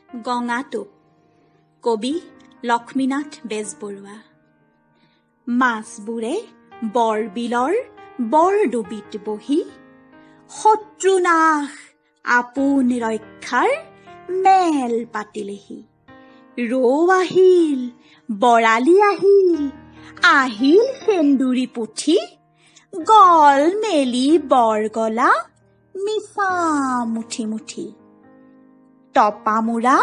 গঙাটোপ কবি লক্ষ্মীনাথ বেজবৰুৱা। মাছবোৰে বৰবিলৰ বৰডুবিত বহি শত্ৰুনাশ আপোন ৰক্ষাৰ মেল পাতিলেহি। ৰৌ আহিল, বৰালি আহিল, আহিল সেন্দুৰী পুঠি, গল মেলি বৰগলা মিছা মুঠি মুঠি। টপামূৰা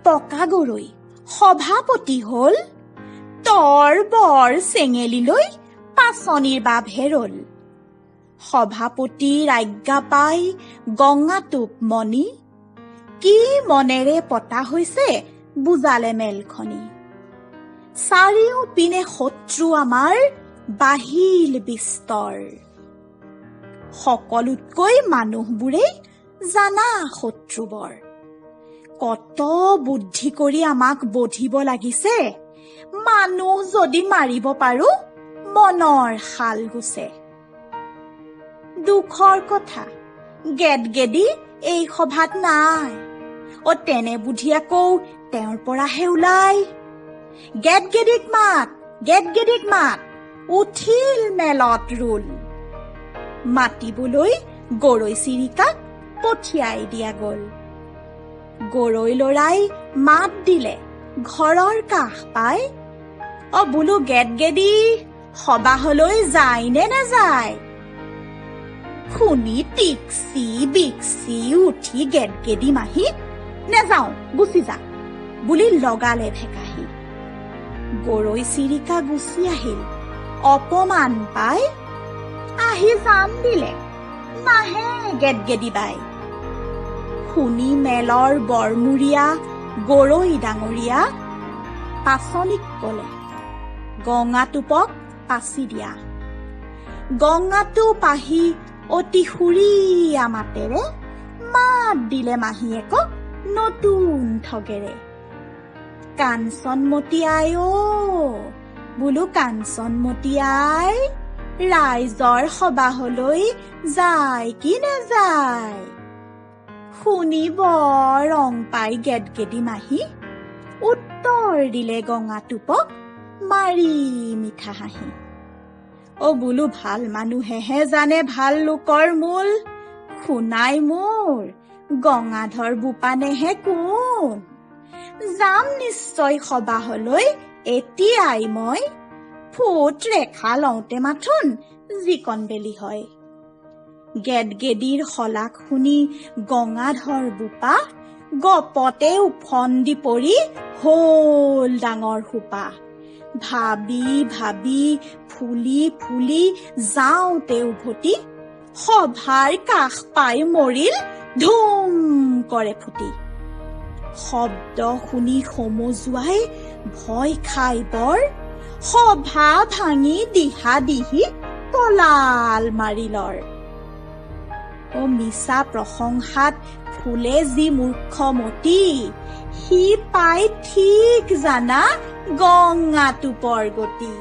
পকা গৰৈ সভাপতি হল, তৰ বৰ চেঙেলিলৈ পাচনিৰ বাবহে ৰল। সভাপতিৰ আজ্ঞা পাই গঙাটোপ মণি, কি মনেৰে পতা হৈছে বুজালে মেলখনি। চাৰিওপিনে শত্ৰু আমাৰ বাহিল বিস্তৰ, সকলোতকৈ মানুহবোৰেই জানা শত্ৰুবৰ। কত বুদ্ধি কৰি আমাক বধিব লাগিছে, মানুহ যদি মাৰিব পাৰো মনৰ শাল গুছে। দুখৰ কথা গেদগেদি এই সভাত নাই, তেনে বুদ্ধি আকৌ তেওঁৰ পৰাহে ওলাই। গেদগেদিক মাত, গেদগেদিক মাত, উঠিল মেলত ৰোল। মাতিবলৈ গৰৈ চিৰিকাক পঠিয়াই দিয়া গল। গৰৈ লৰাই মাত দিলে ঘৰৰ কাষ পাই, বোলো গেদগেদি সবাহলৈ যায় নে নাযায়। শুনি টিকচি বিকচি উঠি গেদগেদি মাহি, নেযাও গুচি যা বুলি লগালে ভেকাহি। গৰৈ চিৰিকা গুচি আহিল অপমান পাই, আহি জান দিলে নাহে গেদগেদি বাই। শুনি মেলৰ বৰমূৰীয়া গৰৈ ডাঙৰীয়া পাচনিক কলে গঙাটোপক পাচি দিয়া। গঙাটোপ আহি অতি সুৰীয়া মাতেৰে মাত দিলে মাহীয়েকক নতুন ঠগেৰে। কাঞ্চনমতী আই অ বোলো কাঞ্চনমতী আই, ৰাইজৰ সবাহলৈ যায় কি নাযায়। শুনি বৰ ৰং পাই গেদগেদি মাহি, উত্তৰ দিলে গঙাটোপক মাৰি মিঠা হাঁহি। বোলো ভাল মানুহেহে জানে ভাল লোকৰ মূল, শুনাই মোৰ গঙাধৰ বোপানেহে কোন। যাম নিশ্চয় সবাহলৈ এতিয়াই মই, ফুট ৰেখা লওঁতে মাথোন যিকণ বেলি হয়। গেদগেদিৰ শলাগ শুনি গঙাধৰ বোপা গপতে উফন্দি পৰি হল ডাঙৰ সোপা। ভাবি ভাবি ফুলি ফুলি যাওঁতে উভতি, সভাৰ কাষ পাই মৰিল ধুম কৰে ফুটি। শব্দ শুনি সমজুৱাই ভয় খাই বৰ, সভা ভাঙি দিহা দিহি পলাল মাৰিলৰ। মিছা প্ৰশংসাত ফুলে যি মূৰ্খমতী, সি পাই ঠিক জানা গঙাটোপৰ গতি।